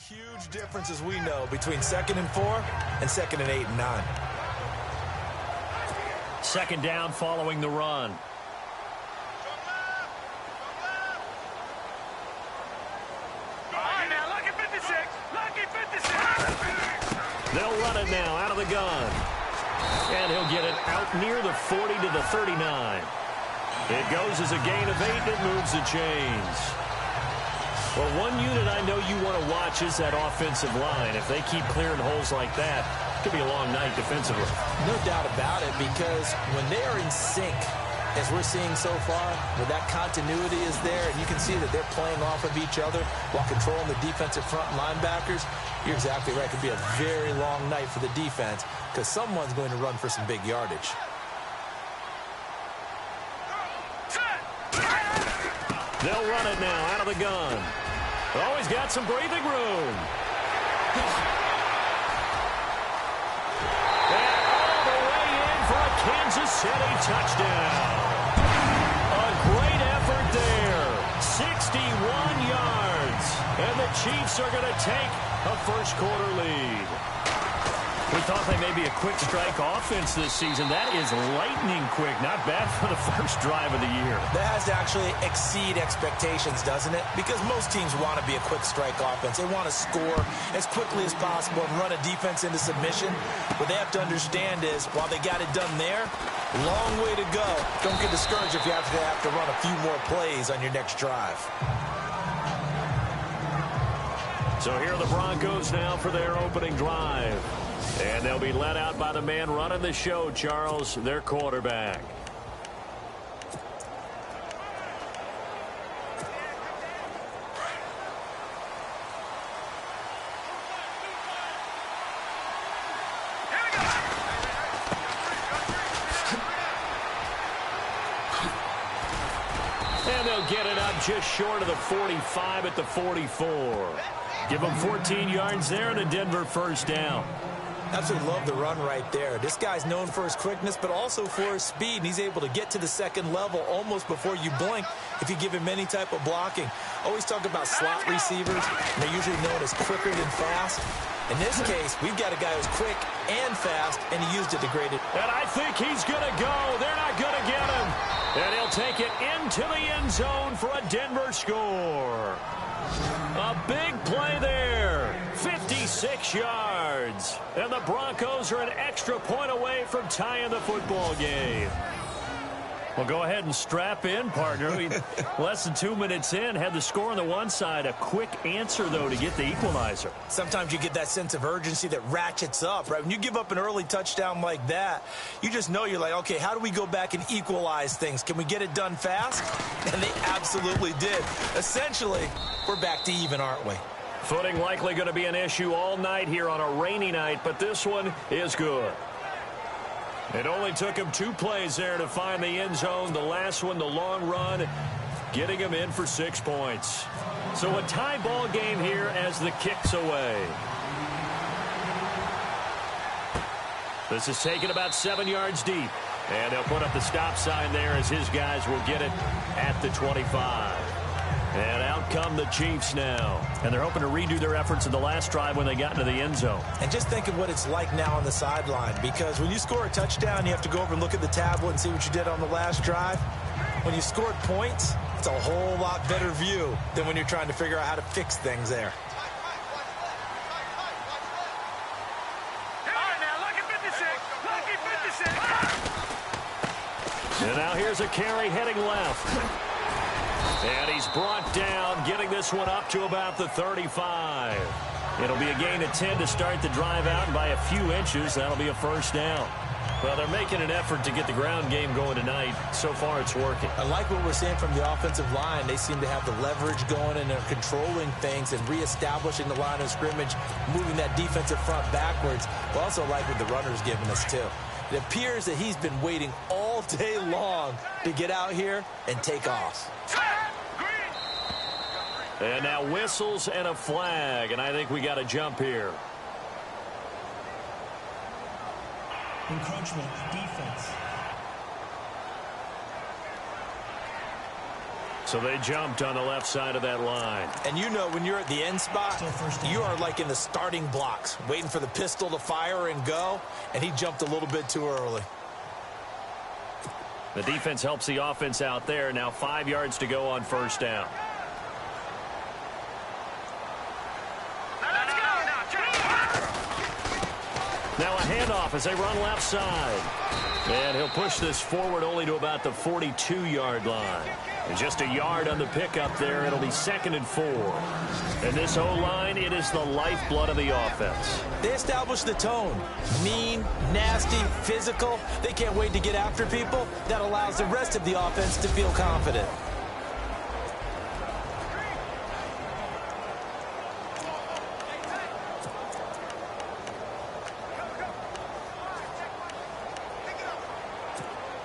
huge difference, as we know, between 2nd and 4 and 2nd and 8 and 9. Second down following the run. They'll run it now out of the gun. And he'll get it out near the 40 to the 39. It goes as a gain of 8, and it moves the chains. Well, one unit I know you want to watch is that offensive line. If they keep clearing holes like that, it could be a long night defensively. No doubt about it, because when they are in sync, as we're seeing so far, where that continuity is there, and you can see that they're playing off of each other while controlling the defensive front linebackers, you're exactly right. It could be a very long night for the defense because someone's going to run for some big yardage. They'll run it now out of the gun. Oh, he's got some breathing room. And all the way in for a Kansas City touchdown. A great effort there. 61 yards. And the Chiefs are going to take a first-quarter lead. We thought they may be a quick strike offense this season. That is lightning quick. Not bad for the first drive of the year. That has to actually exceed expectations, doesn't it? Because most teams want to be a quick strike offense. They want to score as quickly as possible and run a defense into submission. What they have to understand is, while they got it done there, long way to go. Don't get discouraged if you have to run a few more plays on your next drive. So here are the Broncos now for their opening drive. And they'll be led out by the man running the show, Charles, their quarterback. And they'll get it up just short of the 45 at the 44. Give them 14 yards there and a Denver first down. Absolutely love the run right there. This guy's known for his quickness, but also for his speed. And he's able to get to the second level almost before you blink if you give him any type of blocking. Always talk about slot receivers, and they're usually known as quicker than fast. In this case, we've got a guy who's quick and fast, and he used it to great it. And I think he's going to go. They're not going to get him. And he'll take it into the end zone for a Denver score. A big play there. 56 yards. And the Broncos are an extra point away from tying the football game. Well, go ahead and strap in, partner. Less than 2 minutes in, had the score on the one side. A quick answer, though, to get the equalizer. Sometimes you get that sense of urgency that ratchets up, right? When you give up an early touchdown like that, you just know you're like, okay, how do we go back and equalize things? Can we get it done fast? And they absolutely did. Essentially, we're back to even, aren't we? Footing likely going to be an issue all night here on a rainy night, but this one is good. It only took him 2 plays there to find the end zone. The last one, the long run, getting him in for 6 points. So a tie ball game here as the kick's away. This is taken about 7 yards deep. And they'll put up the stop sign there as his guys will get it at the 25. And out come the Chiefs now. And they're hoping to redo their efforts in the last drive when they got into the end zone. And just think of what it's like now on the sideline, because when you score a touchdown, you have to go over and look at the tablet and see what you did on the last drive. When you scored points, it's a whole lot better view than when you're trying to figure out how to fix things there. And now here's a carry heading left. And he's brought down, getting this one up to about the 35. It'll be a gain of 10 to start the drive out, and by a few inches, that'll be a first down. Well, they're making an effort to get the ground game going tonight. So far, it's working. I like what we're seeing from the offensive line. They seem to have the leverage going, and they're controlling things and reestablishing the line of scrimmage, moving that defensive front backwards. But also like what the runner's giving us, too. It appears that he's been waiting all day long to get out here and take off. And now whistles and a flag, and I think we got a jump here. Encroachment, defense. So they jumped on the left side of that line. And you know when you're at the end spot, you are like in the starting blocks, waiting for the pistol to fire and go, and he jumped a little bit too early. The defense helps the offense out there. Now 5 yards to go on first down. Now a handoff as they run left side. And he'll push this forward only to about the 42-yard line. And just a yard on the pickup there. It'll be 2nd and 4. And this O-line, it is the lifeblood of the offense. They establish the tone. Mean, nasty, physical. They can't wait to get after people. That allows the rest of the offense to feel confident.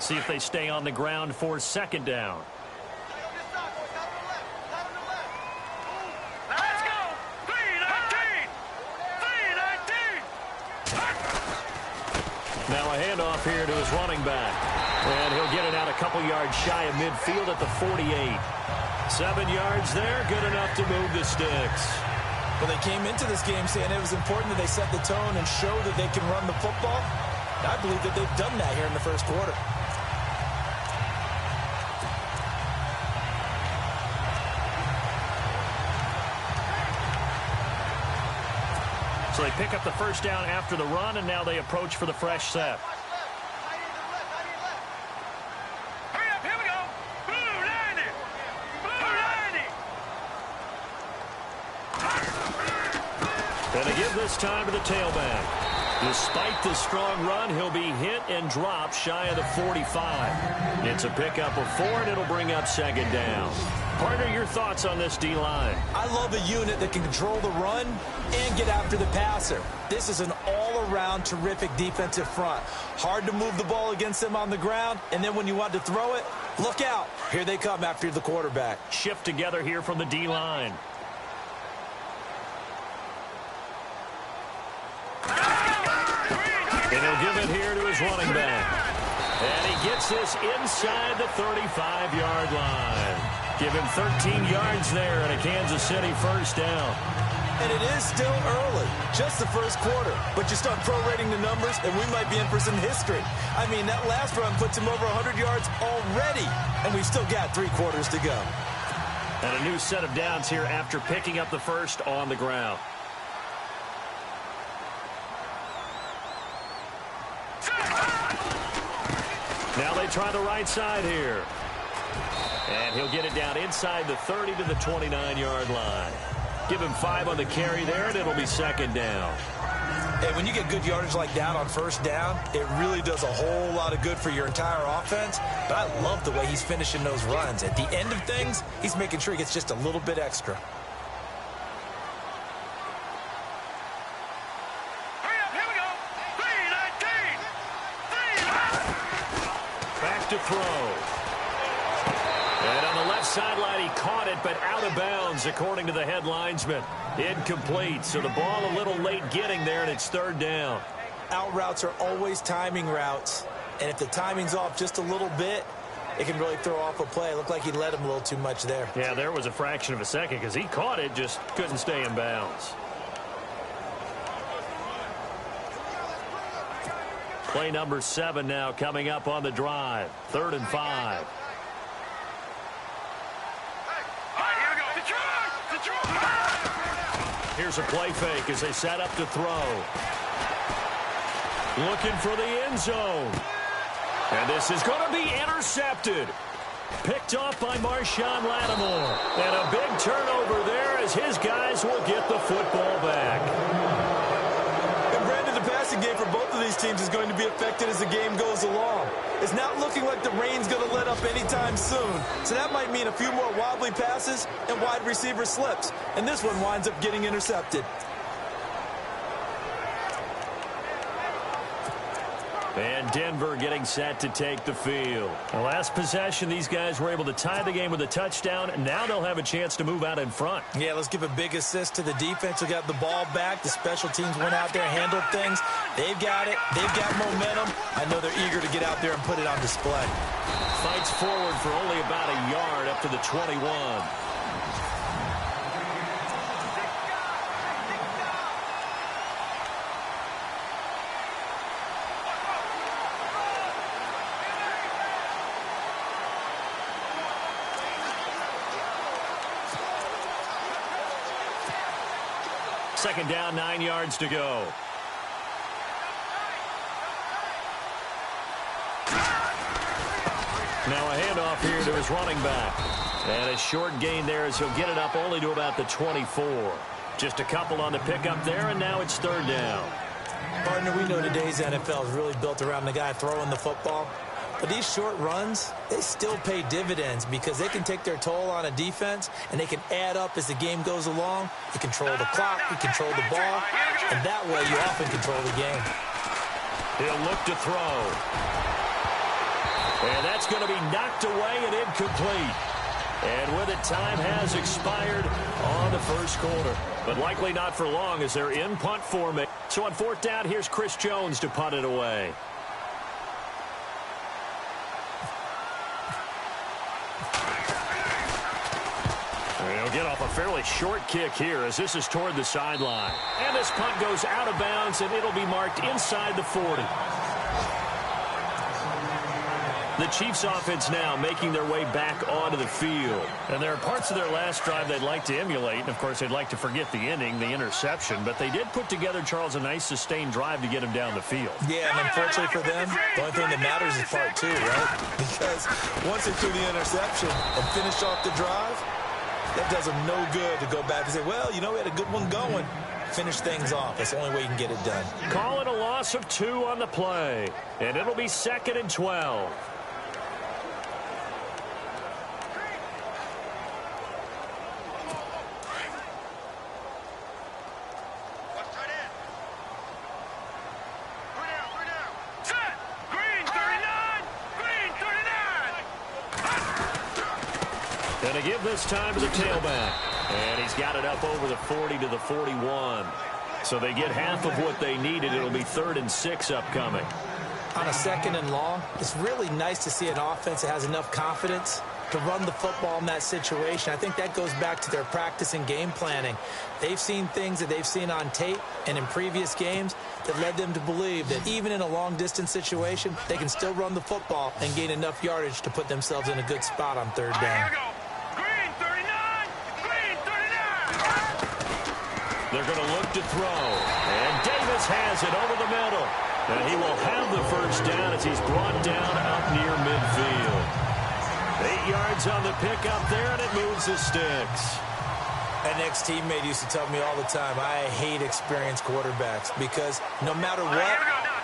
See if they stay on the ground for 2nd down. Now a handoff here to his running back. And he'll get it out a couple yards shy of midfield at the 48. 7 yards there, good enough to move the sticks. Well, they came into this game saying it was important that they set the tone and show that they can run the football. I believe that they've done that here in the first quarter. So they pick up the first down after the run, and now they approach for the fresh set. Hurry up, here we go. Blue 90. Blue 90. And they give this time to the tailback. Despite the strong run, he'll be hit and dropped shy of the 45. It's a pickup of 4, and it'll bring up 2nd down. Partner, your thoughts on this D-line? I love a unit that can control the run and get after the passer. This is an all-around terrific defensive front. Hard to move the ball against them on the ground, and then when you want to throw it, look out. Here they come after the quarterback. Shift together here from the D-line. And he'll give it here to his running back. And he gets this inside the 35-yard line. Give him 13 yards there and a Kansas City first down. And it is still early, just the first quarter. But you start prorating the numbers, and we might be in for some history. I mean, that last run puts him over 100 yards already, and we've still got 3 quarters to go. And a new set of downs here after picking up the first on the ground. Now they try the right side here. And he'll get it down inside the 30 to the 29-yard line. Give him 5 on the carry there, and it'll be 2nd down. Hey, when you get good yardage like that on first down, it really does a whole lot of good for your entire offense. But I love the way he's finishing those runs. At the end of things, he's making sure he gets just a little bit extra. Hurry up, here we go. 3-19. Back to throw. And on the left sideline, he caught it, but out of bounds, according to the head linesman. Incomplete, so the ball a little late getting there, and it's 3rd down. Out routes are always timing routes, and if the timing's off just a little bit, it can really throw off a play. It looked like he let him a little too much there. Yeah, there was a fraction of a second because he caught it, just couldn't stay in bounds. Play number 7 now coming up on the drive. 3rd and 5. Here's a play fake as they set up to throw. Looking for the end zone. And this is going to be intercepted. Picked off by Marshawn Lattimore. And a big turnover there as his guys will get the football back. And Brandon, the passing game for both of these teams is going to be affected as the game goes along. It's not looking like the rain's going to let up anytime soon. So that might mean a few more wobbly passes and wide receiver slips. And this one winds up getting intercepted. And Denver getting set to take the field. The last possession, these guys were able to tie the game with a touchdown, and now they'll have a chance to move out in front. Yeah, let's give a big assist to the defense who got the ball back. The special teams went out there, handled things. They've got it. They've got momentum. I know they're eager to get out there and put it on display. Fights forward for only about a yard up to the 21. Second down, 9 yards to go. Now a handoff here to his running back. And a short gain there as he'll get it up only to about the 24. Just a couple on the pickup there, and now it's third down. Partner, we know today's NFL is really built around the guy throwing the football. But these short runs, they still pay dividends because they can take their toll on a defense, and they can add up as the game goes along. You control the clock, you control the ball, and that way you often control the game. He'll look to throw. And that's going to be knocked away and incomplete. And with it, time has expired on the first quarter. But likely not for long as they're in punt formation. So on fourth down, here's Chris Jones to punt it away. He'll get off a fairly short kick here as this is toward the sideline. And this punt goes out of bounds, and it'll be marked inside the 40. The Chiefs offense now making their way back onto the field. And there are parts of their last drive they'd like to emulate. And, of course, they'd like to forget the ending, the interception. But they did put together, Charles, a nice sustained drive to get him down the field. Yeah, and unfortunately for them, the only thing that matters is part two, right? Because once they threw the interception and finished off the drive, that does them no good to go back and say, well, you know, we had a good one going. Finish things off. That's the only way you can get it done. Call it a loss of 2 on the play. And it'll be 2nd and 12. And to give this time to the tailback. And he's got it up over the 40 to the 41. So they get half of what they needed. It'll be 3rd and 6 upcoming. On a 2nd and long, it's really nice to see an offense that has enough confidence to run the football in that situation. I think that goes back to their practice and game planning. They've seen things that they've seen on tape and in previous games that led them to believe that even in a long-distance situation, they can still run the football and gain enough yardage to put themselves in a good spot on 3rd down. They're going to look to throw. And Davis has it over the middle. And he will have the first down as he's brought down up near midfield. 8 yards on the pickup there, and it moves the sticks. An ex-teammate used to tell me all the time, I hate experienced quarterbacks because no matter what,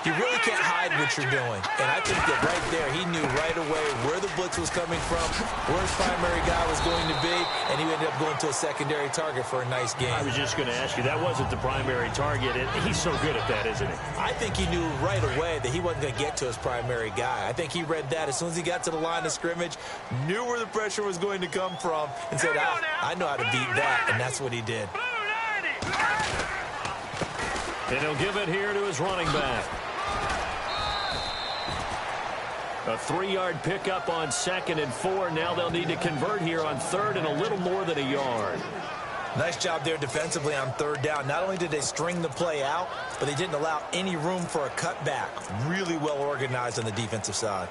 you really can't hide what you're doing. And I think that right there, he knew right away where the blitz was coming from, where his primary guy was going to be, and he ended up going to a secondary target for a nice game. I was just going to ask you, that wasn't the primary target. He's so good at that, isn't he? I think he knew right away that he wasn't going to get to his primary guy. I think he read that as soon as he got to the line of scrimmage, knew where the pressure was going to come from, and said, I know how to beat that, and that's what he did. And he'll give it here to his running back. A 3-yard pickup on 2nd and 4. Now they'll need to convert here on 3rd and a little more than a yard. Nice job there defensively on 3rd down. Not only did they string the play out, but they didn't allow any room for a cutback. Really well organized on the defensive side.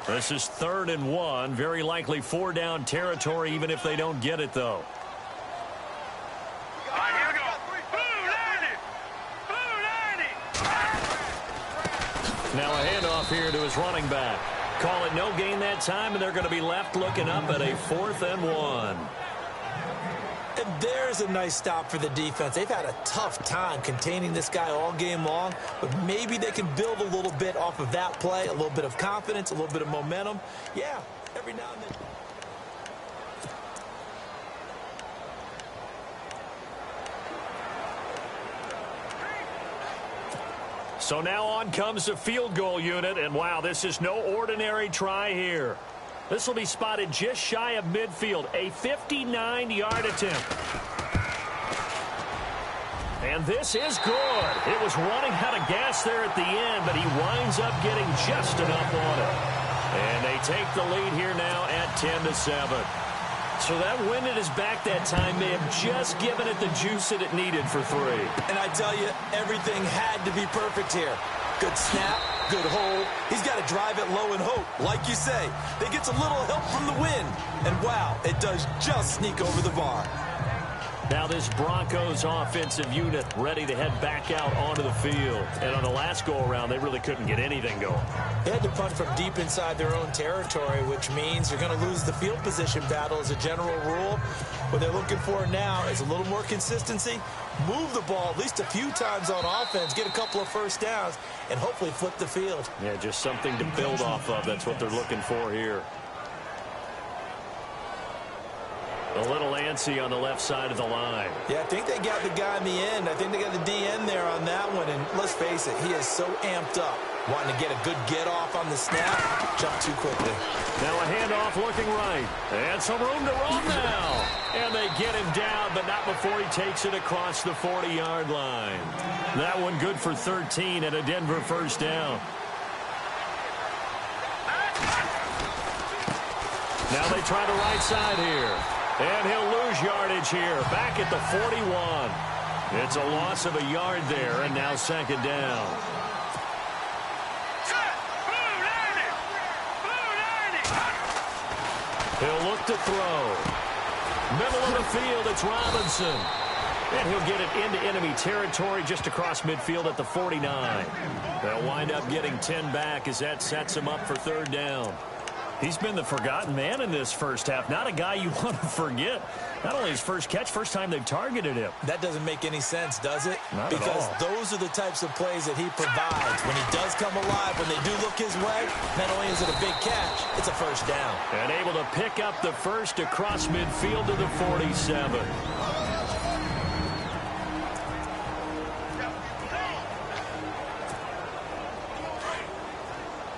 This is 3rd and 1. Very likely 4-down territory, even if they don't get it, though. Now a handoff here to his running back. Call it no gain that time, and they're going to be left looking up at a 4th and 1. And there's a nice stop for the defense. They've had a tough time containing this guy all game long, but maybe they can build a little bit off of that play, a little bit of confidence, a little bit of momentum. Yeah, every now and then. So now on comes the field goal unit, and wow, this is no ordinary try here. This will be spotted just shy of midfield, a 59-yard attempt. And this is good. It was running out of gas there at the end, but he winds up getting just enough on it. And they take the lead here now at 10-7. So that wind at his back that time may have just given it the juice that it needed for 3. And I tell you, everything had to be perfect here. Good snap, good hold. He's got to drive it low and hope. Like you say, they get a little help from the wind. And wow, it does just sneak over the bar. Now this Broncos offensive unit ready to head back out onto the field. And on the last go-around, they really couldn't get anything going. They had to punt from deep inside their own territory, which means you're going to lose the field position battle as a general rule. What they're looking for now is a little more consistency, move the ball at least a few times on offense, get a couple of first downs, and hopefully flip the field. Yeah, just something to build off of. That's what they're looking for here. A little antsy on the left side of the line. Yeah, I think they got the guy in the end. I think they got the DN there on that one. And let's face it, he is so amped up, wanting to get a good get-off on the snap, jump too quickly. Now a handoff looking right. And some room to run now. And they get him down, but not before he takes it across the 40-yard line. That one good for 13 and a Denver first down. Now they try the right side here. And he'll lose yardage here, back at the 41. It's a loss of a yard there, and now second down. He'll look to throw. Middle of the field, it's Robinson. And he'll get it into enemy territory just across midfield at the 49. They'll wind up getting 10 back as that sets him up for third down. He's been the forgotten man in this first half. Not a guy you want to forget. Not only his first catch, first time they've targeted him. That doesn't make any sense, does it? Not because at all. Those are the types of plays that he provides. When he does come alive, when they do look his way, not only is it a big catch, it's a first down. And able to pick up the first across midfield to the 47.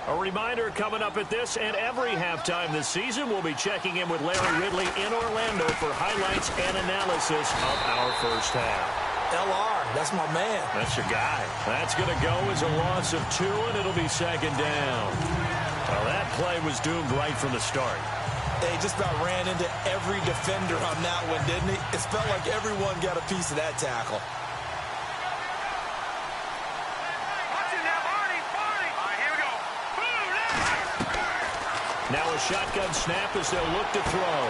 A reminder coming up at this and every halftime this season, we'll be checking in with Larry Ridley in Orlando for highlights and analysis of our first half. LR, that's my man. That's your guy. That's going to go as a loss of 2, and it'll be second down. Well, that play was doomed right from the start. They just about ran into every defender on that one, didn't he? It felt like everyone got a piece of that tackle. Now a shotgun snap as they'll look to throw.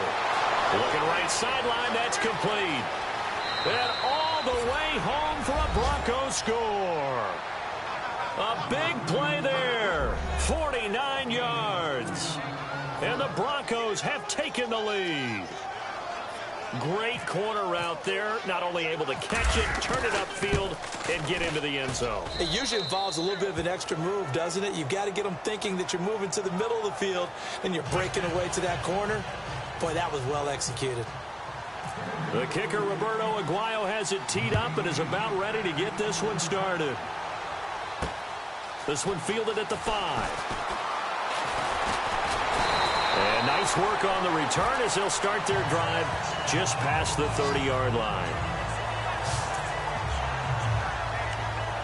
Looking right sideline, that's complete. And all the way home for a Broncos score. A big play there. 49 yards. And the Broncos have taken the lead. Great corner route there. Not only able to catch it, turn it upfield, and get into the end zone. It usually involves a little bit of an extra move, doesn't it? You've got to get them thinking that you're moving to the middle of the field and you're breaking away to that corner. Boy, that was well executed. The kicker, Roberto Aguayo, has it teed up and is about ready to get this one started. This one fielded at the 5. And nice work on the return as they'll start their drive just past the 30-yard line.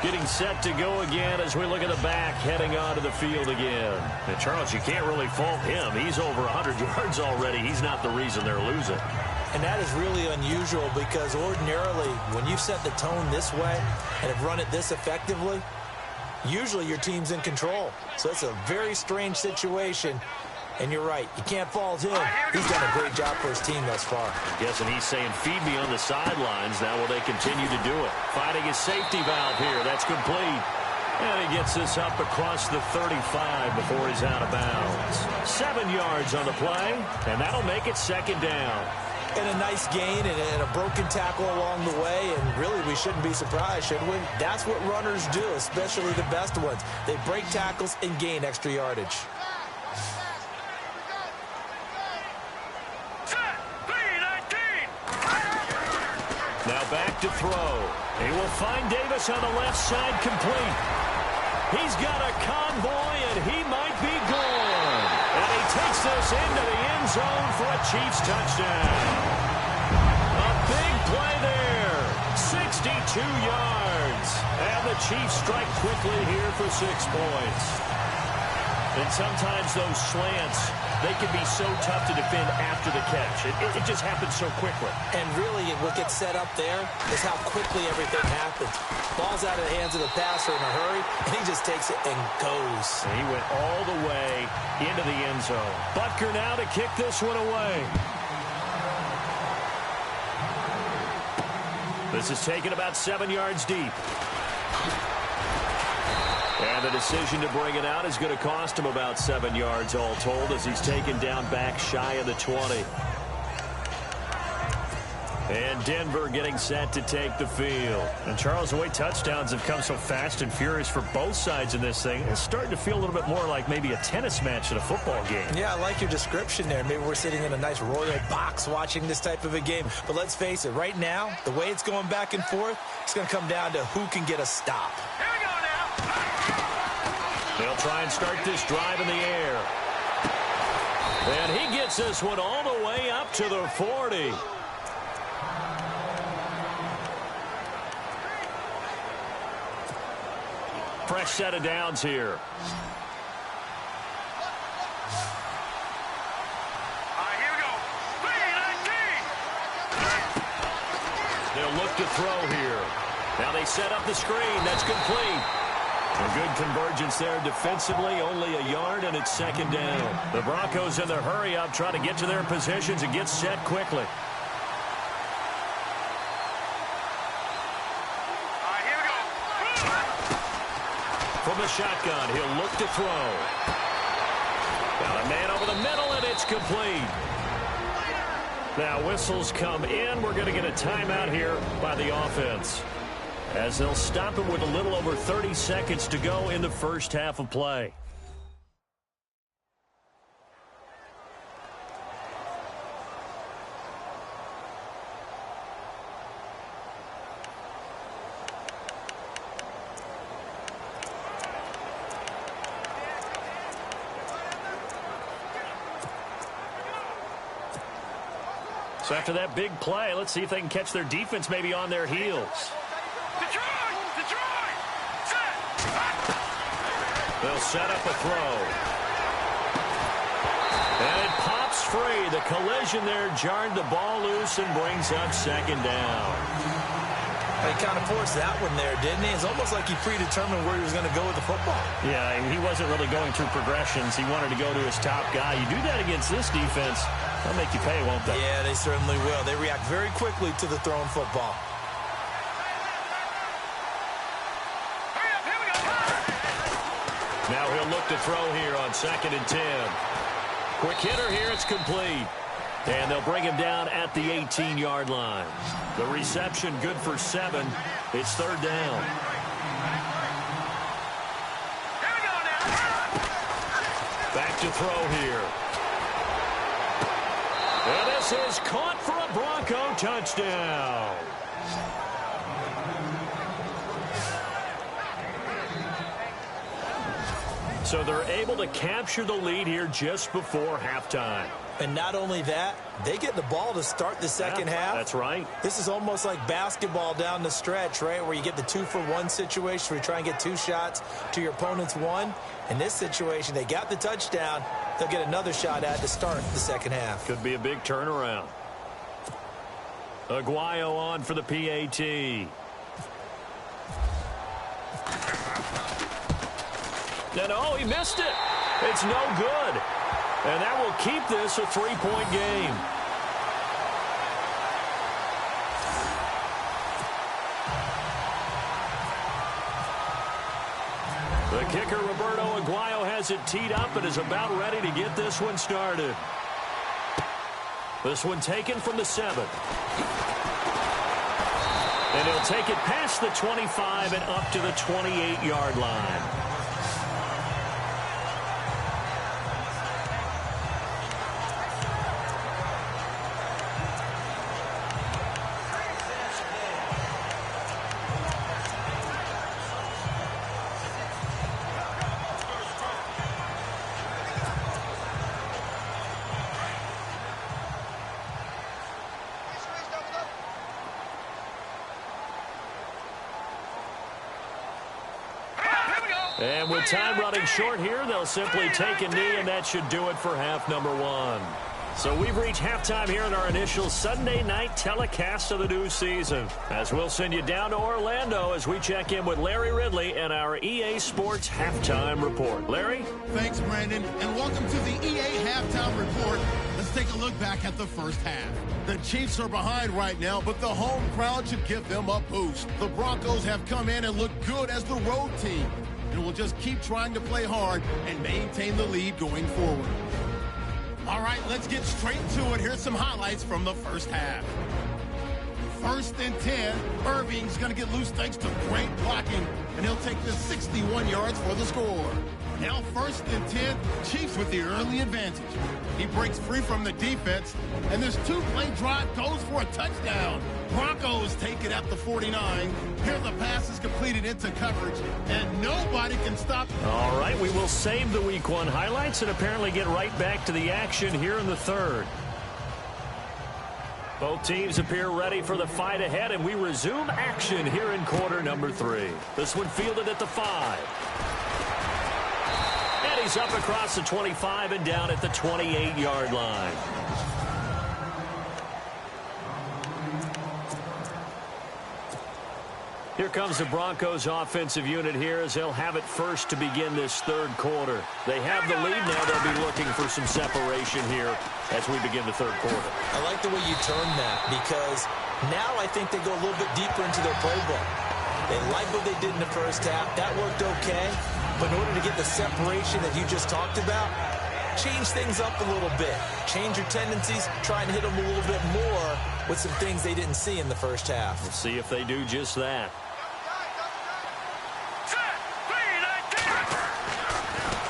Getting set to go again as we look at the back heading onto the field again. And Charles, you can't really fault him. He's over 100 yards already. He's not the reason they're losing. And that is really unusual because ordinarily when you've set the tone this way and have run it this effectively, usually your team's in control. So it's a very strange situation. And you're right. You can't fault him. He's done a great job for his team thus far. I'm guessing he's saying, feed me on the sidelines. Now will they continue to do it? Finding his safety valve here. That's complete. And he gets this up across the 35 before he's out of bounds. 7 yards on the play, and that'll make it second down. And a nice gain and a broken tackle along the way, and really we shouldn't be surprised, should we? That's what runners do, especially the best ones. They break tackles and gain extra yardage. Now back to throw. He will find Davis on the left side complete. He's got a convoy, and he might be gone. And he takes this into the end zone for a Chiefs touchdown. A big play there. 62 yards. And the Chiefs strike quickly here for 6 points. And sometimes those slants, they can be so tough to defend after the catch. It just happens so quickly. And really, what gets set up there is how quickly everything happens. Ball's out of the hands of the passer in a hurry, and he just takes it and goes. And he went all the way into the end zone. Butker now to kick this one away. This is taken about 7 yards deep. And the decision to bring it out is going to cost him about 7 yards all told as he's taken down back shy of the 20. And Denver getting set to take the field. And Charles, the way touchdowns have come so fast and furious for both sides in this thing, it's starting to feel a little bit more like maybe a tennis match at a football game. Yeah, I like your description there. Maybe we're sitting in a nice royal box watching this type of a game. But let's face it, right now, the way it's going back and forth, it's going to come down to who can get a stop. Here we go now. They'll try and start this drive in the air. And he gets this one all the way up to the 40. Fresh set of downs here. All right, here we go. 3-19. They'll look to throw here. Now they set up the screen. That's complete. A good convergence there defensively. Only a yard, and it's second down. The Broncos in their hurry up, trying to get to their positions and get set quickly. From the shotgun, he'll look to throw. Got a man over the middle, and it's complete. Now whistles come in. We're going to get a timeout here by the offense, as they'll stop him with a little over 30 seconds to go in the first half of play. So after that big play, let's see if they can catch their defense maybe on their heels. Detroit! Set! They'll set up a throw. And it pops free. The collision there jarred the ball loose and brings up second down. He kind of forced that one there, didn't he? It's almost like he predetermined where he was going to go with the football. Yeah, he wasn't really going through progressions. He wanted to go to his top guy. You do that against this defense, they'll make you pay, won't they? Yeah, they certainly will. They react very quickly to the thrown football. Hurry up, here we go. Now he'll look to throw here on 2nd and 10. Quick hitter here, it's complete. And they'll bring him down at the 18-yard line. The reception good for 7. It's third down. Here we go now. Back to throw here. And this is caught for a Bronco touchdown. So they're able to capture the lead here just before halftime. And not only that, they get the ball to start the second half. That's right. This is almost like basketball down the stretch, right, where you get the 2-for-1 situation where you try and get 2 shots to your opponent's 1. In this situation, they got the touchdown. They'll get another shot at to start the second half. Could be a big turnaround. Aguayo on for the PAT. And oh, he missed it. It's no good. And that will keep this a 3-point game. The kicker, Roberto Aguayo, has it teed up and is about ready to get this one started. This one taken from the 7. And he'll take it past the 25 and up to the 28-yard line. And with time running short here, they'll simply take a knee, and that should do it for half number one. So we've reached halftime here in our initial Sunday night telecast of the new season. As we'll send you down to Orlando as we check in with Larry Ridley and our EA Sports Halftime Report. Larry? Thanks, Brandon, and welcome to the EA Halftime Report. Let's take a look back at the first half. The Chiefs are behind right now, but the home crowd should give them a boost. The Broncos have come in and look good as the road team, and will just keep trying to play hard and maintain the lead going forward. All right, let's get straight to it. Here's some highlights from the first half. 1st and 10. Irving's going to get loose thanks to great blocking, and he'll take this 61 yards for the score. Now 1st and 10. Chiefs with the early advantage. He breaks free from the defense, and this two-play drive goes for a touchdown. Broncos take it at the 49. Here the pass is completed into coverage, and nobody can stop. All right, we will save the Week 1 highlights and apparently get right back to the action here in the third. Both teams appear ready for the fight ahead, and we resume action here in quarter number 3. This one fielded at the 5. And he's up across the 25 and down at the 28-yard line. Here comes the Broncos offensive unit here as they'll have it first to begin this third quarter. They have the lead now. They'll be looking for some separation here as we begin the third quarter. I like the way you turned that, because now I think they go a little bit deeper into their playbook. They like what they did in the first half. That worked okay. But in order to get the separation that you just talked about, change things up a little bit. Change your tendencies. Try and hit them a little bit more with some things they didn't see in the first half. We'll see if they do just that.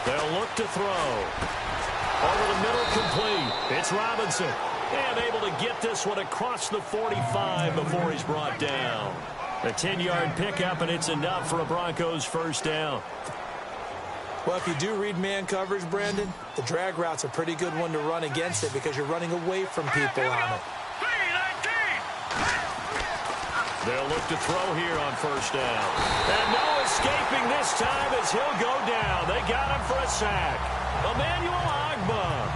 They'll look to throw. Over the middle, complete. It's Robinson. And able to get this one across the 45 before he's brought down. A 10-yard pickup, and it's enough for a Broncos first down. Well, if you do read man coverage, Brandon, the drag route's a pretty good one to run against it because you're running away from people on it. They'll look to throw here on first down. And no escaping this time as he'll go down. They got him for a sack. Emmanuel Ogbah,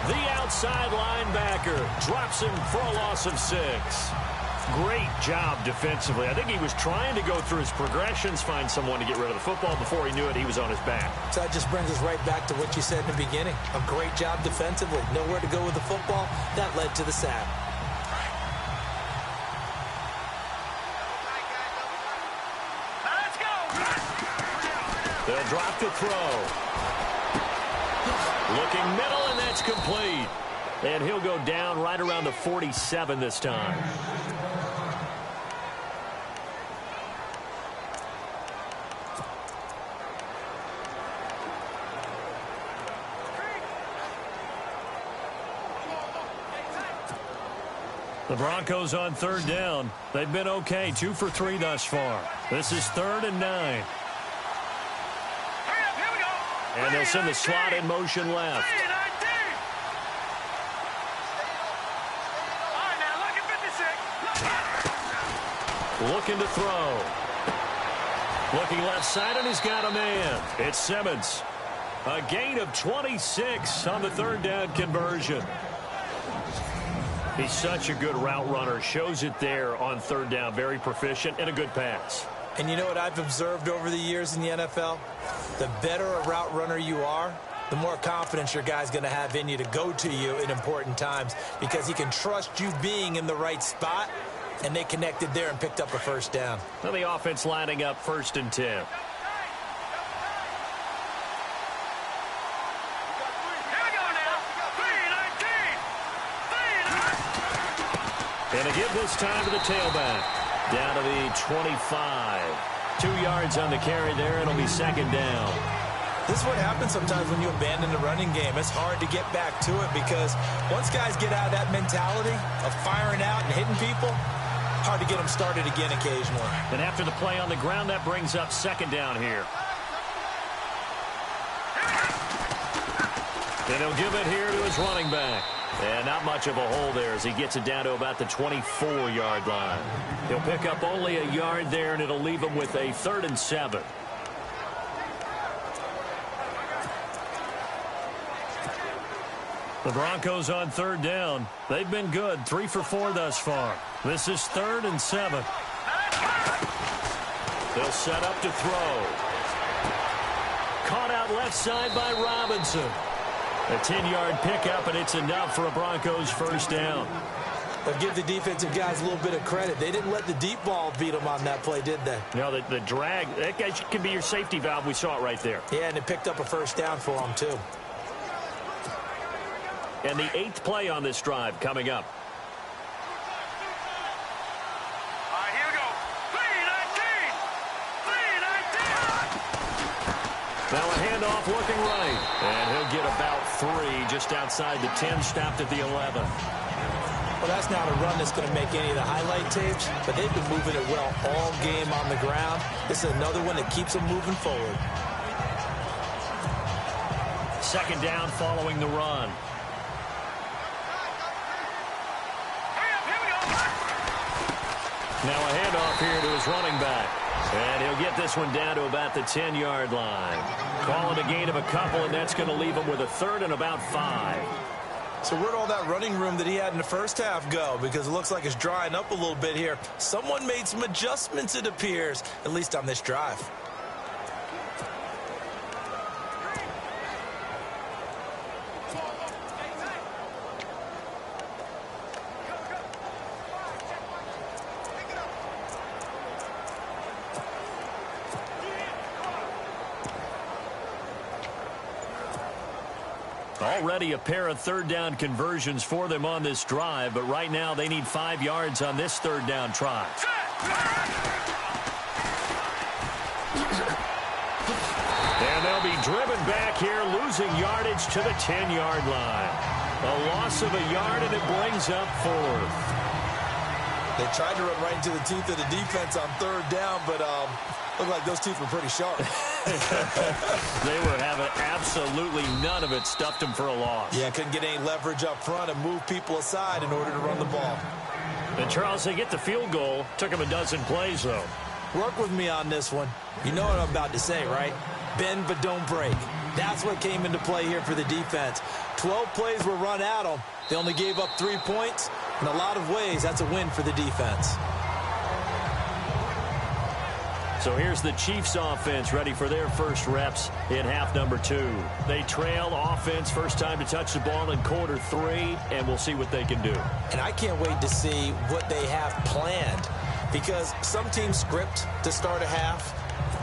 the outside linebacker, drops him for a loss of 6. Great job defensively. I think he was trying to go through his progressions, find someone to get rid of the football. Before he knew it, he was on his back. So that just brings us right back to what you said in the beginning. A great job defensively. Nowhere to go with the football. That led to the sack. They'll drop to throw. Looking middle, and that's complete. And he'll go down right around the 47 this time. The Broncos on third down. They've been okay, 2 for 3 thus far. This is 3rd and 9. And they'll send the slot in motion left. Looking to throw. Looking left side, and he's got a man. It's Simmons. A gain of 26 on the third down conversion. He's such a good route runner. Shows it there on third down. Very proficient and a good pass. And you know what I've observed over the years in the NFL? The better a route runner you are, the more confidence your guy's going to have in you to go to you in important times, because he can trust you being in the right spot, and they connected there and picked up a first down. Well, the offense lining up 1st and 10. And a give this time to the tailback. Down to the 25. 2 yards on the carry there. It'll be 2nd down. This is what happens sometimes when you abandon the running game. It's hard to get back to it because once guys get out of that mentality of firing out and hitting people, hard to get them started again occasionally. And after the play on the ground, that brings up 2nd down here. And he'll give it here to his running back. And not much of a hole there as he gets it down to about the 24-yard line. He'll pick up only a yard there, and it'll leave him with a 3rd and 7. The Broncos on third down. They've been good, 3 for 4 thus far. This is 3rd and 7. They'll set up to throw. Caught out left side by Robinson. A 10-yard pickup, and it's enough for a Broncos first down. But give the defensive guys a little bit of credit. They didn't let the deep ball beat them on that play, did they? No, the drag, that guy can be your safety valve. We saw it right there. Yeah, and it picked up a first down for them, too. And the 8th play on this drive coming up. All right, here we go. 3-19. Now a handoff looking right. And he'll get about 3 just outside the 10, stopped at the 11. Well, that's not a run that's going to make any of the highlight tapes, but they've been moving it well all game on the ground. This is another one that keeps them moving forward. Second down following the run. Now a handoff here to his running back. And he'll get this one down to about the 10-yard line. Calling a gain of a couple, and that's going to leave him with a 3rd and about 5. So where'd all that running room that he had in the first half go? Because it looks like it's drying up a little bit here. Someone made some adjustments, it appears, at least on this drive. Already a pair of third down conversions for them on this drive, but right now they need 5 yards on this third down try. And they'll be driven back here, losing yardage to the 10-yard line. A loss of a yard, and it brings up 4th. They tried to run right into the teeth of the defense on third down, but looked like those teeth were pretty sharp. They were having absolutely none of it, stuffed them for a loss. Yeah, couldn't get any leverage up front and move people aside in order to run the ball. And Charles, they get the field goal. Took them a dozen plays, though. Work with me on this one. You know what I'm about to say, right? Bend but don't break. That's what came into play here for the defense. 12 plays were run at them. They only gave up 3 points. In a lot of ways, that's a win for the defense. So here's the Chiefs offense ready for their first reps in half number 2. They trail offense, first time to touch the ball in quarter 3, and we'll see what they can do. And I can't wait to see what they have planned, because some teams script to start a half.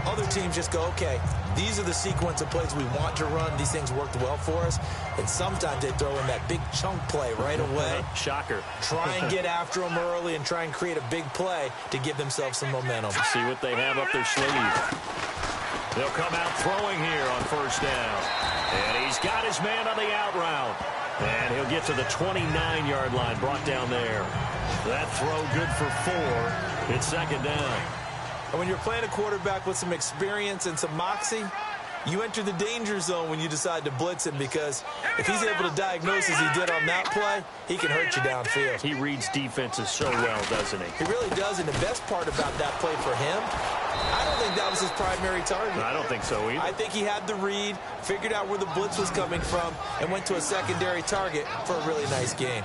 Other teams just go, okay, these are the sequence of plays we want to run. These things worked well for us. And sometimes they throw in that big chunk play right away. Shocker. Try and get after them early and try and create a big play to give themselves some momentum. See what they have up their sleeve. They'll come out throwing here on first down. And he's got his man on the out route. And he'll get to the 29-yard line, brought down there. That throw good for 4. It's second down. And when you're playing a quarterback with some experience and some moxie, you enter the danger zone when you decide to blitz him, because if he's able to diagnose as he did on that play, he can hurt you downfield. He reads defenses so well, doesn't he? He really does, and the best part about that play for him, I don't think that was his primary target. I don't think so either. I think he had the read, figured out where the blitz was coming from, and went to a secondary target for a really nice gain.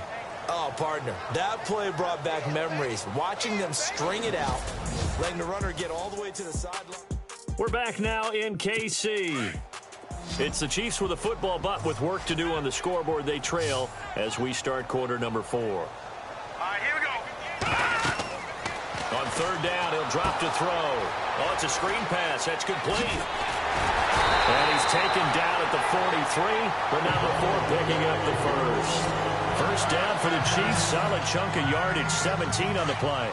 Oh, partner, that play brought back memories. Watching them string it out, letting the runner get all the way to the sideline. We're back now in KC. It's the Chiefs with a football, but with work to do on the scoreboard. They trail as we start quarter number 4. All right, here we go. On third down, he'll drop to throw. Oh, it's a screen pass. That's complete. And he's taken down at the 43, but number 4 picking up the first. First down for the Chiefs. Solid chunk of yardage, 17 on the play.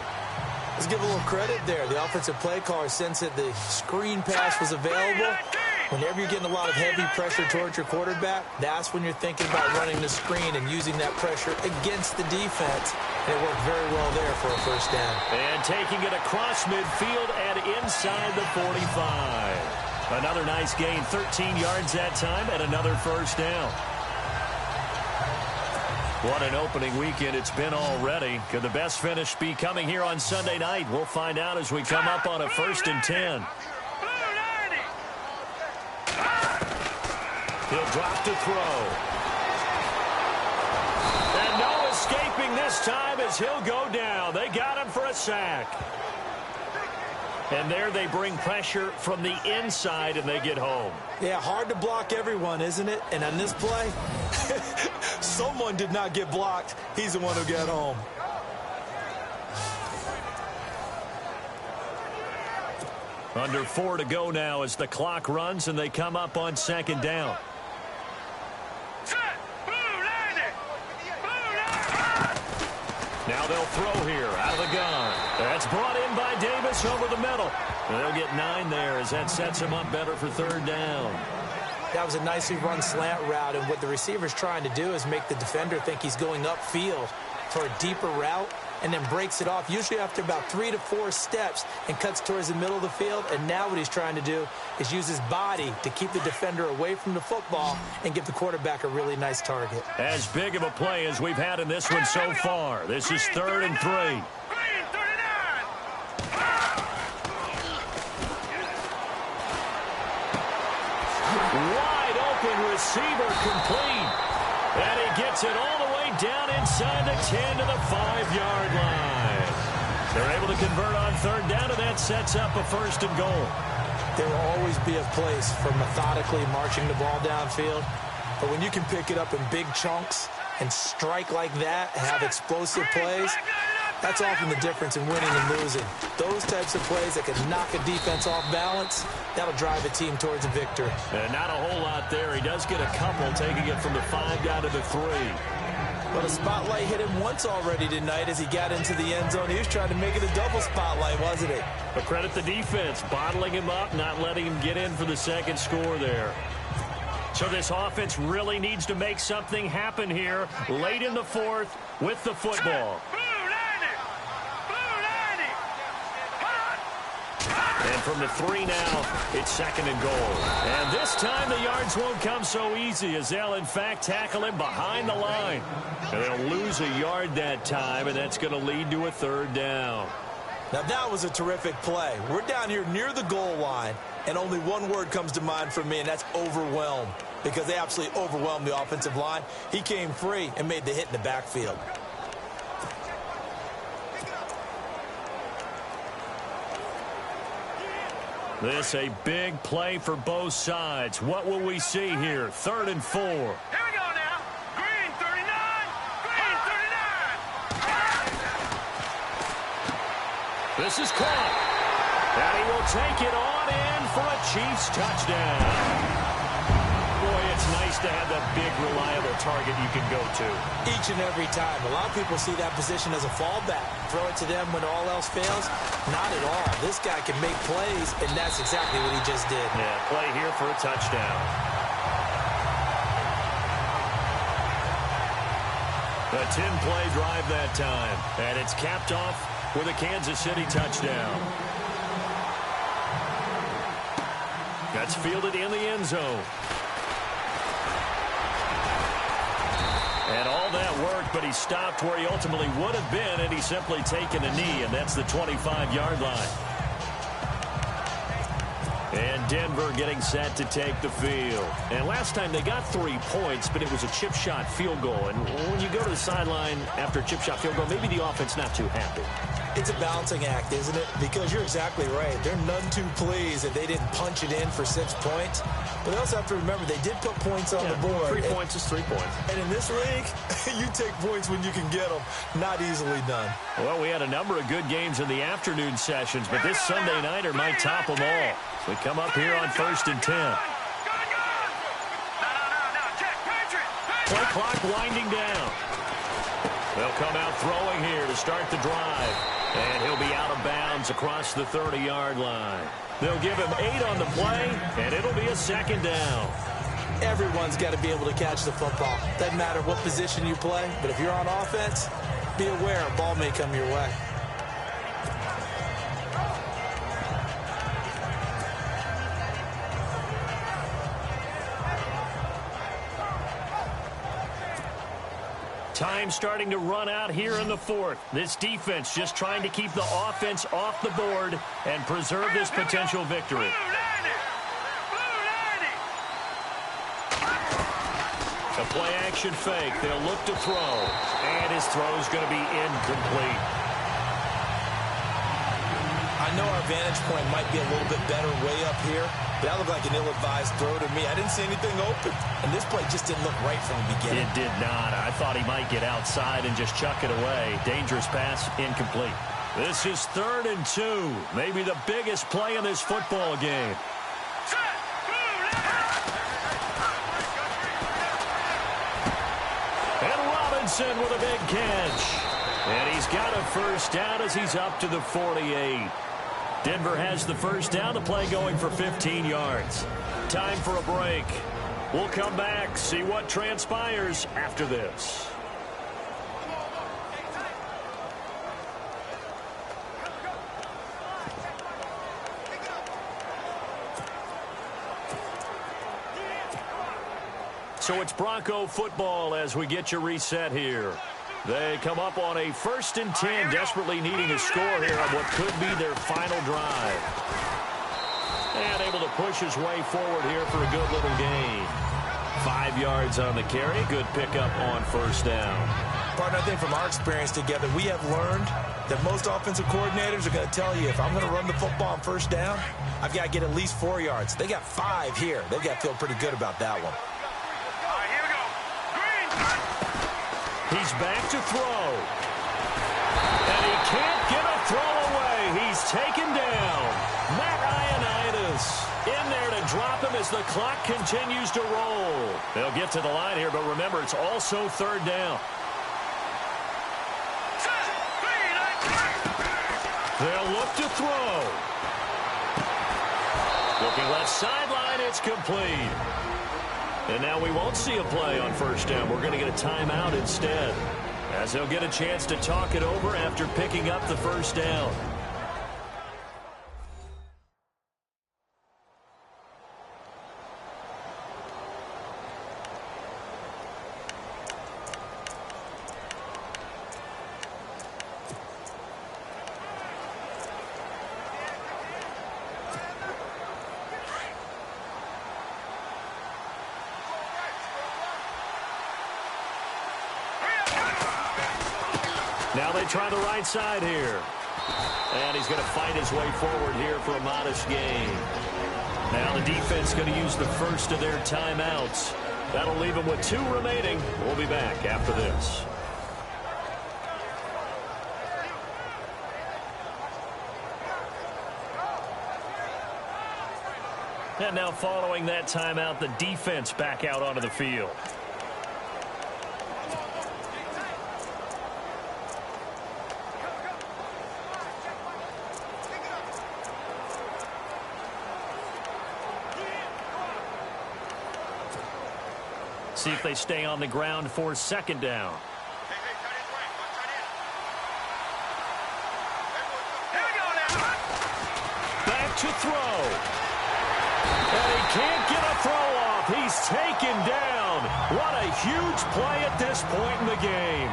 Let's give a little credit there. The offensive play caller sensed that the screen pass was available. Whenever you're getting a lot of heavy pressure towards your quarterback, that's when you're thinking about running the screen and using that pressure against the defense. And it worked very well there for a first down. And taking it across midfield and inside the 45. Another nice gain, 13 yards that time, and another first down. What an opening weekend it's been already. Could the best finish be coming here on Sunday night? We'll find out as we come up on a 1st and 10. He'll drop to throw. holding this time as he'll go down. They got him for a sack. And there they bring pressure from the inside, and they get home. Yeah, hard to block everyone, isn't it? And on this play, someone did not get blocked. He's the one who got home. Under 4 to go now as the clock runs, and they come up on second down. Now they'll throw here out of the gun. That's brought in by Davis over the middle. They'll get 9 there as that sets him up better for third down. That was a nicely run slant route, and what the receiver's trying to do is make the defender think he's going upfield for a deeper route, and then breaks it off, usually after about 3 to 4 steps, and cuts towards the middle of the field. And now what he's trying to do is use his body to keep the defender away from the football and give the quarterback a really nice target. As big of a play as we've had in this one so far. This is 3rd and 3. Wide open receiver complete. And he gets it all the way down inside the 10 to the 5-yard line. They're able to convert on third down, and that sets up a 1st and goal. There will always be a place for methodically marching the ball downfield. But when you can pick it up in big chunks and strike like that, have explosive plays, that's often the difference in winning and losing. Those types of plays that can knock a defense off balance, that'll drive a team towards a victory. Not a whole lot there. He does get a couple, taking it from the 5 down to the 3. Well, the spotlight hit him once already tonight as he got into the end zone. He was trying to make it a double spotlight, wasn't he? But credit the defense, bottling him up, not letting him get in for the second score there. So this offense really needs to make something happen here late in the 4th with the football. And from the 3 now, it's 2nd and goal. And this time the yards won't come so easy as they'll, in fact, tackle him behind the line. And they'll lose a yard that time, and that's going to lead to a 3rd down. Now, that was a terrific play. We're down here near the goal line, and only one word comes to mind for me, and that's overwhelmed, because they absolutely overwhelmed the offensive line. He came free and made the hit in the backfield. This a big play for both sides. What will we see here? 3rd and 4. Here we go now. Green 39. Green 39. This is caught. And he will take it on in for a Chiefs touchdown. Boy, it's nice to have that big, reliable target you can go to. Each and every time. A lot of people see that position as a fallback. Throw it to them when all else fails. Not at all. This guy can make plays, and that's exactly what he just did. Yeah, play here for a touchdown. A 10-play drive that time. And it's capped off with a Kansas City touchdown. That's fielded in the end zone. And all that worked, but he stopped where he ultimately would have been, and he's simply taken a knee, and that's the 25-yard line. And Denver getting set to take the field. And last time they got 3 points, but it was a chip shot field goal. And when you go to the sideline after a chip shot field goal, maybe the offense not too happy. It's a balancing act, isn't it? Because you're exactly right. They're none too pleased that they didn't punch it in for 6 points. But they also have to remember they did put points on the board. 3 points is 3 points. And in this league, you take points when you can get them. Not easily done. Well, we had a number of good games in the afternoon sessions, but this Sunday nighter might top them all. So we come up here on 1st and 10. Play clock winding down. They'll come out throwing here to start the drive. And he'll be out of bounds across the 30-yard line. They'll give him 8 on the play, and it'll be a 2nd down. Everyone's got to be able to catch the football. Doesn't matter what position you play, but if you're on offense, be aware a ball may come your way. Time starting to run out here in the 4th. This defense just trying to keep the offense off the board and preserve this potential victory. A play-action fake. They'll look to throw. And his throw is going to be incomplete. I know our vantage point might be a little bit better way up here, but that looked like an ill-advised throw to me. I didn't see anything open, and this play just didn't look right from the beginning. It did not. I thought he might get outside and just chuck it away. Dangerous pass, incomplete. This is 3rd and 2. Maybe the biggest play in this football game. And Robinson with a big catch. And he's got a first down as he's up to the 48. Denver has the first down. The play going for 15 yards. Time for a break. We'll come back, see what transpires after this. So it's Bronco football as we get you reset here. They come up on a 1st and 10, desperately needing a score here on what could be their final drive. And able to push his way forward here for a good little gain. 5 yards on the carry. Good pickup on first down. Partner, I think from our experience together, we have learned that most offensive coordinators are going to tell you, if I'm going to run the football on first down, I've got to get at least 4 yards. They got 5 here. They've got to feel pretty good about that one. He's back to throw. And he can't get a throw away. He's taken down. Matt Ioannidis in there to drop him as the clock continues to roll. They'll get to the line here, but remember, it's also 3rd down. They'll look to throw. Looking left sideline, it's complete. And now we won't see a play on first down. We're going to get a timeout instead, as they'll get a chance to talk it over after picking up the first down. Now they try the right side here. And he's going to fight his way forward here for a modest gain. Now the defense going to use the first of their timeouts. That'll leave them with 2 remaining. We'll be back after this. And now following that timeout, the defense back out onto the field. See if they stay on the ground for 2nd down. Back to throw. And he can't get a throw off. He's taken down. What a huge play at this point in the game.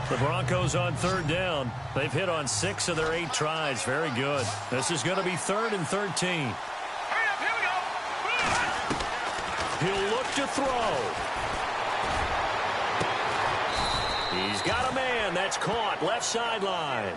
The Broncos on 3rd down. They've hit on 6 of their 8 tries. Very good. This is going to be 3rd and 13. He'll look to throw. He's got a man. That's caught. Left sideline.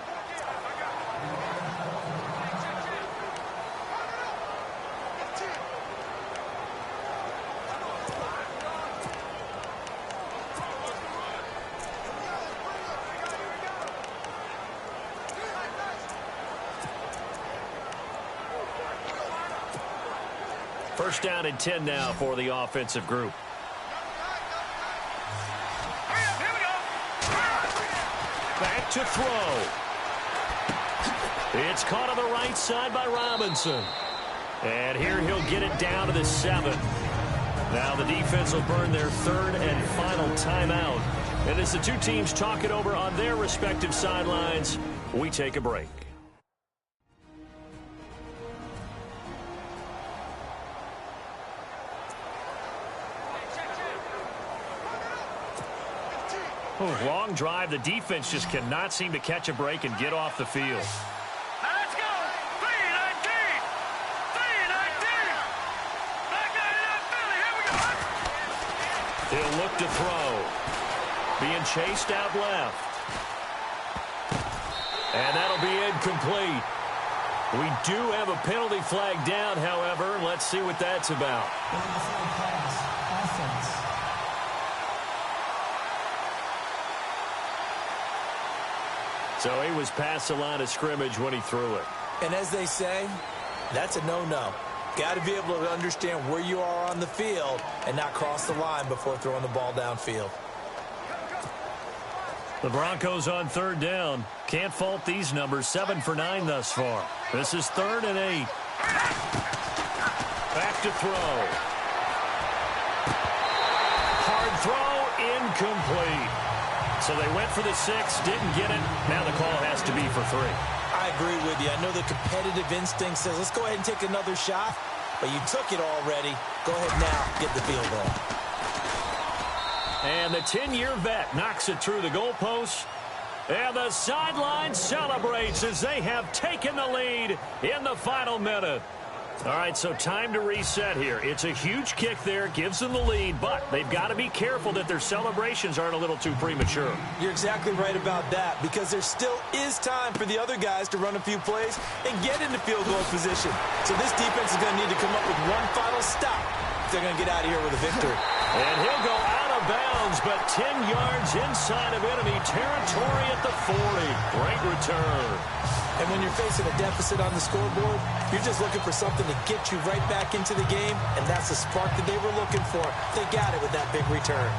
First down and 10 now for the offensive group. Back to throw. It's caught on the right side by Robinson. And here he'll get it down to the 7. Now the defense will burn their 3rd and final timeout. And as the 2 teams talk it over on their respective sidelines, we take a break. Long drive. The defense just cannot seem to catch a break and get off the field. Now let's go. 3-19. 3-19. Back 99 Philly. Here we go. He'll look to throw. Being chased out left. And that'll be incomplete. We do have a penalty flag down, however. Let's see what that's about. So he was past the line of scrimmage when he threw it. And as they say, that's a no-no. Got to be able to understand where you are on the field and not cross the line before throwing the ball downfield. The Broncos on third down. Can't fault these numbers. 7 for 9 thus far. This is 3rd and 8. Back to throw. Hard throw, incomplete. So they went for the 6, didn't get it. Now the call has to be for 3. I agree with you. I know the competitive instinct says, let's go ahead and take another shot. But you took it already. Go ahead now, get the field goal. And the 10-year vet knocks it through the goalpost. And the sideline celebrates as they have taken the lead in the final minute. All right, so time to reset here. It's a huge kick there, gives them the lead, but they've got to be careful that their celebrations aren't a little too premature. You're exactly right about that, because there still is time for the other guys to run a few plays and get into field goal position. So this defense is going to need to come up with one final stop if they're going to get out of here with a victory. And he'll go out of bounds, but 10 yards inside of enemy territory at the 40. Great return. And when you're facing a deficit on the scoreboard, you're just looking for something to get you right back into the game, and that's the spark that they were looking for. They got it with that big return.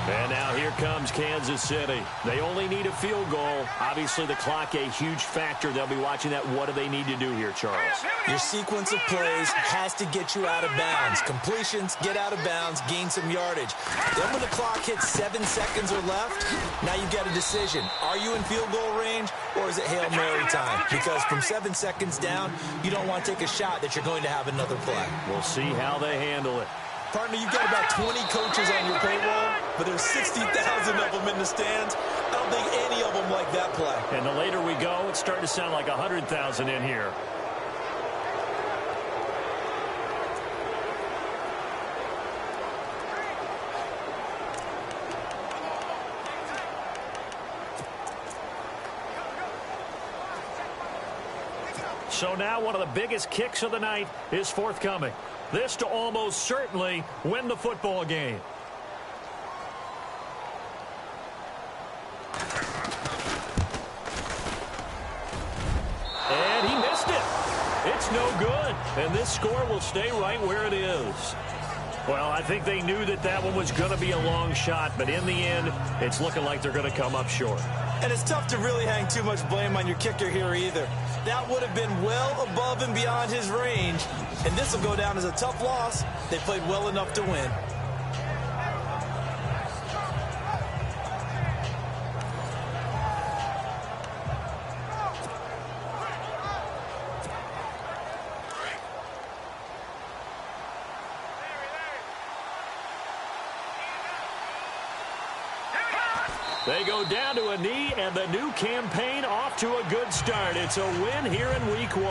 And now here comes Kansas City. They only need a field goal. Obviously, the clock a huge factor. They'll be watching that. What do they need to do here, Charles? Your sequence of plays has to get you out of bounds. Completions, get out of bounds, gain some yardage. Then when the clock hits 7 seconds or left, now you've got a decision. Are you in field goal range, or is it Hail Mary time? Because from 7 seconds down, you don't want to take a shot that you're going to have another play. We'll see how they handle it. Partner, you've got about 20 coaches on your payroll, but there's 60,000 of them in the stands. I don't think any of them like that play. And the later we go, it's starting to sound like 100,000 in here. So now one of the biggest kicks of the night is forthcoming. This to almost certainly win the football game. And he missed it. It's no good. And this score will stay right where it is. Well, I think they knew that that one was going to be a long shot, but in the end, it's looking like they're going to come up short. And it's tough to really hang too much blame on your kicker here either. That would have been well above and beyond his range, and this will go down as a tough loss. They played well enough to win. They go down to a knee, and the new campaign off to a good start. It's a win here in Week 1.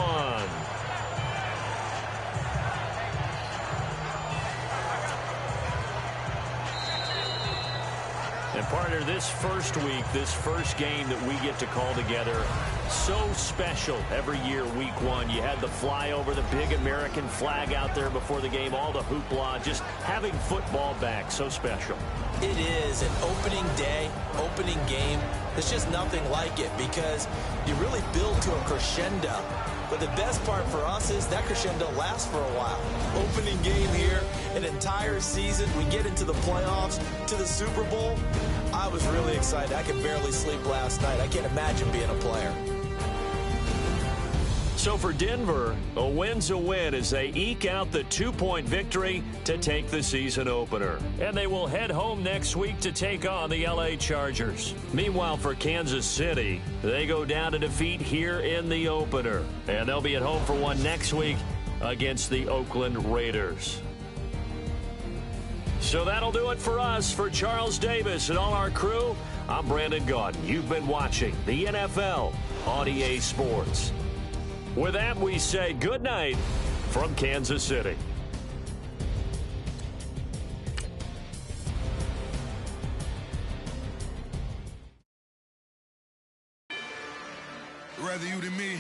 And partner, this first week, this first game that we get to call together, so special every year, Week 1. You had the flyover, the big American flag out there before the game, all the hoopla, just having football back, so special. It is an opening day, opening game. There's just nothing like it because you really build to a crescendo. But the best part for us is that crescendo lasts for a while. Opening game here, an entire season. We get into the playoffs, to the Super Bowl. I was really excited. I could barely sleep last night. I can't imagine being a player. So for Denver, a win's a win as they eke out the 2-point victory to take the season opener. And they will head home next week to take on the LA Chargers. Meanwhile, for Kansas City, they go down to defeat here in the opener. And they'll be at home for one next week against the Oakland Raiders. So that'll do it for us. For Charles Davis and all our crew, I'm Brandon Gaudin. You've been watching the NFL on EA Sports. With that, we say good night from Kansas City. Rather you than me.